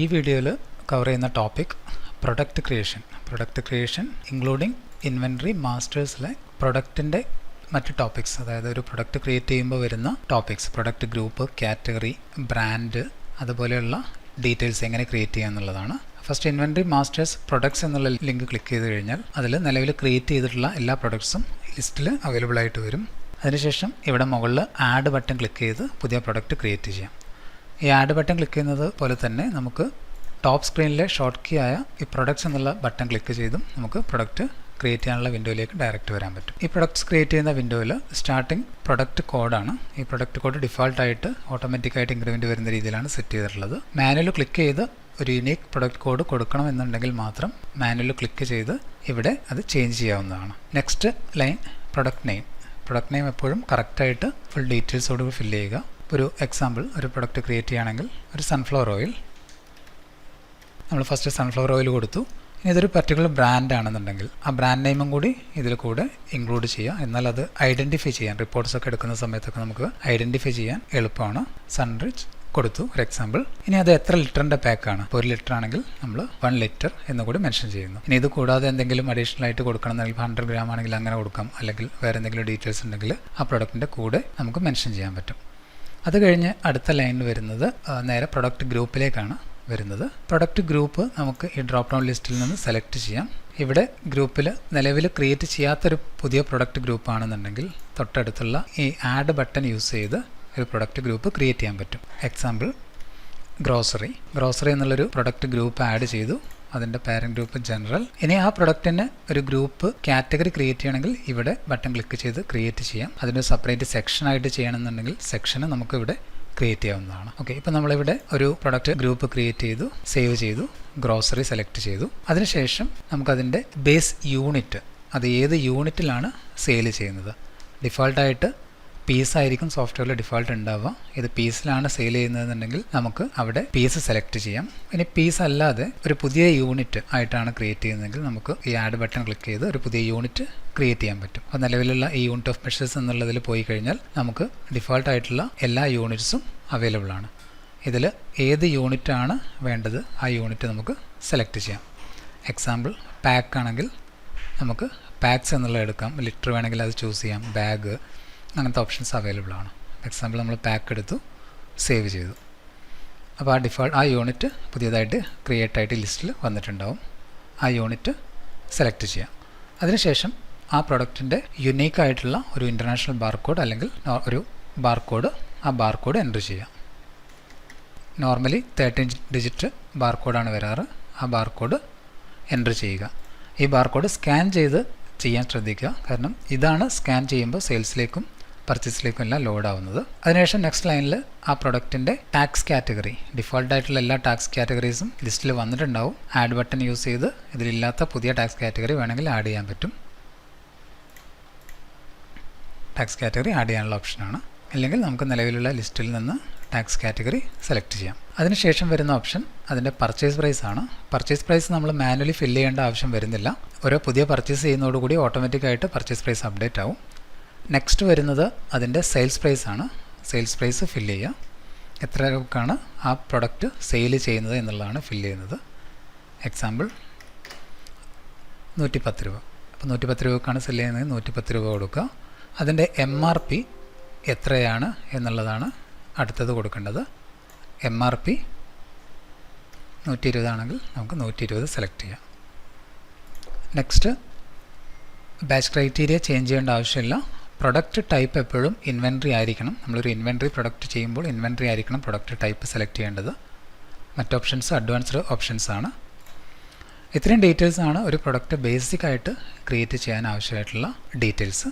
ഈ വീഡിയോയിൽ കവർ ചെയ്യുന്ന topic product creation including inventory മാസ്റ്റേഴ്സിലെ പ്രൊഡക്റ്റിൻ്റെ മറ്റ് ടോപ്പിക്സ്, അതായത് ഒരു പ്രൊഡക്റ്റ് ക്രിയേറ്റ് ചെയ്യുമ്പോൾ വരുന്ന topics, product group, category, brand, അതുപോലെയുള്ള ഡീറ്റെയിൽസ് എങ്ങനെ ക്രിയേറ്റ് ചെയ്യുക എന്നുള്ളതാണ്. ഫസ്റ്റ് ഇൻവെൻറ്ററി മാസ്റ്റേഴ്സ് പ്രൊഡക്ട്സ് എന്നുള്ള ലിങ്ക് ക്ലിക്ക് ചെയ്ത് കഴിഞ്ഞാൽ അതിൽ നിലവിൽ ക്രിയേറ്റ് ചെയ്തിട്ടുള്ള എല്ലാ പ്രൊഡക്ട്സും ലിസ്റ്റിൽ അവൈലബിൾ ആയിട്ട് വരും. അതിനുശേഷം ഇവിടെ മുകളിൽ ആഡ് ബട്ടൺ ക്ലിക്ക് ചെയ്ത് പുതിയ പ്രൊഡക്റ്റ് ക്രിയേറ്റ് ചെയ്യാം. ഈ ആഡ് ബട്ടൺ ക്ലിക്ക് ചെയ്യുന്നത് പോലെ തന്നെ നമുക്ക് ടോപ്പ് സ്ക്രീനിലെ ഷോർട്ട് കീ ആയ ഈ പ്രൊഡക്ട്സ് എന്നുള്ള ബട്ടൺ ക്ലിക്ക് ചെയ്തും നമുക്ക് പ്രൊഡക്റ്റ് ക്രിയേറ്റ് ചെയ്യാനുള്ള വിൻഡോയിലേക്ക് ഡയറക്റ്റ് വരാൻ പറ്റും. ഈ പ്രൊഡക്ട്സ് ക്രിയേറ്റ് ചെയ്യുന്ന വിൻഡോയിൽ സ്റ്റാർട്ടിംഗ് പ്രൊഡക്റ്റ് കോഡാണ്. ഈ പ്രൊഡക്റ്റ് കോഡ് ഡിഫോൾട്ടായിട്ട് ഓട്ടോമാറ്റിക്കായിട്ട് ഇൻക്രിമെൻറ്റ് വരുന്ന രീതിയിലാണ് സെറ്റ് ചെയ്തിട്ടുള്ളത്. മാനുവൽ ക്ലിക്ക് ചെയ്ത് ഒരു യുണീക്ക് പ്രൊഡക്റ്റ് കോഡ് കൊടുക്കണം എന്നുണ്ടെങ്കിൽ മാത്രം മാനുവൽ ക്ലിക്ക് ചെയ്ത് ഇവിടെ അത് ചേഞ്ച് ചെയ്യാവുന്നതാണ്. നെക്സ്റ്റ് ലൈൻ പ്രൊഡക്റ്റ് നെയിം എപ്പോഴും കറക്റ്റായിട്ട് ഫുൾ ഡീറ്റെയിൽസോട് ഫില്ല് ചെയ്യുക. ഒരു എക്സാമ്പിൾ, ഒരു പ്രൊഡക്റ്റ് ക്രിയേറ്റ് ചെയ്യുകയാണെങ്കിൽ ഒരു സൺഫ്ലവർ ഓയിൽ, നമ്മൾ ഫസ്റ്റ് സൺഫ്ലവർ ഓയിൽ കൊടുത്തു. ഇനി ഇതൊരു പർട്ടിക്കുലർ ബ്രാൻഡ് ആണെന്നുണ്ടെങ്കിൽ ആ ബ്രാൻഡ് നെയിമും കൂടി ഇതിൽ കൂടെ ഇൻക്ലൂഡ് ചെയ്യുക. എന്നാൽ അത് ഐഡൻറ്റിഫൈ ചെയ്യാൻ, റിപ്പോർട്ട്സൊക്കെ എടുക്കുന്ന സമയത്തൊക്കെ നമുക്ക് ഐഡൻറ്റിഫൈ ചെയ്യാൻ എളുപ്പമാണ്. സൺറിച്ച് കൊടുത്തു ഒരു എക്സാമ്പിൾ. ഇനി അത് എത്ര ലിറ്ററിൻ്റെ പാക്കാണ്, ഇപ്പോൾ 1 ലിറ്റർ ആണെങ്കിൽ നമ്മൾ 1 ലിറ്റർ എന്ന് കൂടി മെൻഷൻ ചെയ്യുന്നു. ഇനി ഇത് കൂടാതെ എന്തെങ്കിലും അഡീഷണൽ ആയിട്ട് കൊടുക്കണമെന്നുണ്ടെങ്കിൽ 100 ഗ്രാം ആണെങ്കിൽ അങ്ങനെ കൊടുക്കാം, അല്ലെങ്കിൽ വേറെ എന്തെങ്കിലും ഡീറ്റെയിൽസ് ഉണ്ടെങ്കിൽ ആ പ്രൊഡക്റ്റിൻ്റെ കൂടെ നമുക്ക് മെൻഷൻ ചെയ്യാൻ പറ്റും. അത് കഴിഞ്ഞ് അടുത്ത ലൈനിൽ വരുന്നത് നേരെ പ്രൊഡക്റ്റ് ഗ്രൂപ്പിലേക്കാണ് വരുന്നത്. പ്രൊഡക്റ്റ് ഗ്രൂപ്പ് നമുക്ക് ഈ ഡ്രോപ്പ് ഡൗൺ ലിസ്റ്റിൽ നിന്ന് സെലക്ട് ചെയ്യാം. ഇവിടെ ഗ്രൂപ്പിൽ നിലവിൽ ക്രിയേറ്റ് ചെയ്യാത്തൊരു പുതിയ പ്രൊഡക്റ്റ് ഗ്രൂപ്പ് ആണെന്നുണ്ടെങ്കിൽ തൊട്ടടുത്തുള്ള ഈ ആഡ് ബട്ടൺ യൂസ് ചെയ്ത് ഒരു പ്രൊഡക്റ്റ് ഗ്രൂപ്പ് ക്രിയേറ്റ് ചെയ്യാൻ പറ്റും. എക്സാമ്പിൾ ഗ്രോസറി എന്നുള്ളൊരു പ്രൊഡക്റ്റ് ഗ്രൂപ്പ് ആഡ് ചെയ്തു. അതിൻ്റെ പാരൻറ്റ് ഗ്രൂപ്പ് ജനറൽ. ഇനി ആ പ്രൊഡക്റ്റിന് ഒരു ഗ്രൂപ്പ് കാറ്റഗറി ക്രിയേറ്റ് ചെയ്യണമെങ്കിൽ ഇവിടെ ബട്ടൺ ക്ലിക്ക് ചെയ്ത് ക്രിയേറ്റ് ചെയ്യാം. അതിൻ്റെ സെപ്പറേറ്റ് സെക്ഷനായിട്ട് ചെയ്യണമെന്നുണ്ടെങ്കിൽ സെക്ഷന് നമുക്ക് ഇവിടെ ക്രിയേറ്റ് ചെയ്യാവുന്നതാണ്. ഓക്കെ, ഇപ്പോൾ നമ്മളിവിടെ ഒരു പ്രൊഡക്റ്റ് ഗ്രൂപ്പ് ക്രിയേറ്റ് ചെയ്തു, സേവ് ചെയ്തു, ഗ്രോസറി സെലക്ട് ചെയ്തു. അതിനുശേഷം നമുക്കതിൻ്റെ ബേസ് യൂണിറ്റ്, അത് ഏത് യൂണിറ്റിലാണ് സെയിൽ ചെയ്യുന്നത്. ഡിഫോൾട്ടായിട്ട് പീസായിരിക്കും സോഫ്റ്റ്വെയറിൽ ഡിഫോൾട്ട് ഉണ്ടാവുക. ഇത് പീസിലാണ് സെയിൽ ചെയ്യുന്നതെന്നുണ്ടെങ്കിൽ നമുക്ക് അവിടെ പീസ് സെലക്ട് ചെയ്യാം. ഇനി പീസ് അല്ലാതെ ഒരു പുതിയ യൂണിറ്റ് ആയിട്ടാണ് ക്രിയേറ്റ് ചെയ്യുന്നതെങ്കിൽ നമുക്ക് ഈ ആഡ് ബട്ടൺ ക്ലിക്ക് ചെയ്ത് ഒരു പുതിയ യൂണിറ്റ് ക്രിയേറ്റ് ചെയ്യാൻ പറ്റും. അപ്പോൾ നിലവിലുള്ള ഈ യൂണിറ്റ് ഓഫ് മെഷേഴ്സ് എന്നുള്ളതിൽ പോയി കഴിഞ്ഞാൽ നമുക്ക് ഡിഫോൾട്ടായിട്ടുള്ള എല്ലാ യൂണിറ്റ്സും അവൈലബിൾ ആണ്. ഇതിൽ ഏത് യൂണിറ്റാണ് വേണ്ടത് ആ യൂണിറ്റ് നമുക്ക് സെലക്ട് ചെയ്യാം. എക്സാമ്പിൾ പാക്ക് ആണെങ്കിൽ നമുക്ക് പാക്സ് എന്നുള്ളത് എടുക്കാം. ലിറ്റർ വേണമെങ്കിൽ അത് ചൂസ് ചെയ്യാം, ബാഗ്, അങ്ങനത്തെ ഓപ്ഷൻസ് അവൈലബിൾ ആണ്. എക്സാമ്പിൾ നമ്മൾ പാക്ക് എടുത്തു, സേവ് ചെയ്തു. അപ്പോൾ ആ യൂണിറ്റ് പുതിയതായിട്ട് ക്രിയേറ്റ് ആയിട്ട് ലിസ്റ്റിൽ വന്നിട്ടുണ്ടാവും. ആ യൂണിറ്റ് സെലക്ട് ചെയ്യാം. അതിനുശേഷം ആ പ്രൊഡക്റ്റിൻ്റെ യുണീക്ക് ആയിട്ടുള്ള ഒരു ഇൻ്റർനാഷണൽ ബാർകോഡ് അല്ലെങ്കിൽ ഒരു ബാർകോഡ്, ആ ബാർകോഡ് എൻ്റർ ചെയ്യാം. നോർമലി 13 ഡിജിറ്റ് ബാർകോഡാണ് വരാറ്. ആ ബാർകോഡ് എൻ്റർ ചെയ്യുക. ഈ ബാർകോഡ് സ്കാൻ ചെയ്ത് ചെയ്യാൻ ശ്രദ്ധിക്കുക. കാരണം ഇതാണ് സ്കാൻ ചെയ്യുമ്പോൾ സെയിൽസിലേക്കും പർച്ചേസിലേക്കും എല്ലാം ലോഡ് ആവുന്നത്. അതിനുശേഷം നെക്സ്റ്റ് ലൈനിൽ ആ പ്രൊഡക്റ്റിൻ്റെ ടാക്സ് കാറ്റഗറി, ഡിഫോൾട്ടായിട്ടുള്ള എല്ലാ ടാക്സ് കാറ്റഗറീസും ലിസ്റ്റിൽ വന്നിട്ടുണ്ടാവും. ആഡ് ബട്ടൺ യൂസ് ചെയ്ത് ഇതിലില്ലാത്ത പുതിയ ടാക്സ് കാറ്റഗറി വേണമെങ്കിൽ ആഡ് ചെയ്യാൻ പറ്റും. ടാക്സ് കാറ്റഗറി ആഡ് ചെയ്യാനുള്ള ഓപ്ഷനാണ്. അല്ലെങ്കിൽ നമുക്ക് നിലവിലുള്ള ലിസ്റ്റിൽ നിന്ന് ടാക്സ് കാറ്റഗറി സെലക്ട് ചെയ്യാം. അതിനുശേഷം വരുന്ന ഓപ്ഷൻ അതിൻ്റെ പർച്ചേസ് പ്രൈസ് ആണ്. പർച്ചേസ് പ്രൈസ് നമ്മൾ മാനുവലി ഫില്ല് ചെയ്യേണ്ട ആവശ്യം വരുന്നില്ല. ഓരോ പുതിയ പർച്ചേസ് ചെയ്യുന്നതോടുകൂടി ഓട്ടോമാറ്റിക്കായിട്ട് പർച്ചേസ് പ്രൈസ് അപ്ഡേറ്റ് ആവും. നെക്സ്റ്റ് വരുന്നത് അതിൻ്റെ സെയിൽസ് പ്രൈസ് ആണ്. സെയിൽസ് പ്രൈസ് ഫില്ല് ചെയ്യുക. എത്ര രൂപക്കാണ് ആ പ്രൊഡക്റ്റ് സെയിൽ ചെയ്യുന്നത് എന്നുള്ളതാണ് ഫില്ല് ചെയ്യുന്നത്. എക്സാമ്പിൾ 110 രൂപ. അപ്പോൾ 110 രൂപക്കാണ് സെല് ചെയ്യുന്നത്, 110 രൂപ കൊടുക്കുക. അതിൻ്റെ MRP എത്രയാണ് എന്നുള്ളതാണ് അടുത്തത് കൊടുക്കേണ്ടത്. MRP 120 ആണെങ്കിൽ നമുക്ക് 120 സെലക്ട് ചെയ്യാം. നെക്സ്റ്റ് ബാച്ച് ക്രൈറ്റീരിയ ചേഞ്ച് ചെയ്യേണ്ട ആവശ്യമില്ല. പ്രൊഡക്റ്റ് ടൈപ്പ് എപ്പോഴും ഇൻവെൻട്രി ആയിരിക്കണം. നമ്മളൊരു ഇൻവെൻട്രി പ്രൊഡക്റ്റ് ചെയ്യുമ്പോൾ ഇൻവെൻട്രി ആയിരിക്കണം പ്രൊഡക്റ്റ് ടൈപ്പ് സെലക്ട് ചെയ്യേണ്ടത്. മറ്റ് ഓപ്ഷൻസ് അഡ്വാൻസ്ഡ് ഓപ്ഷൻസ് ആണ്. ഇത്രയും ഡീറ്റെയിൽസ് ആണ് ഒരു പ്രൊഡക്റ്റ് ബേസിക് ആയിട്ട് ക്രിയേറ്റ് ചെയ്യാൻ ആവശ്യമായിട്ടുള്ള ഡീറ്റെയിൽസ്.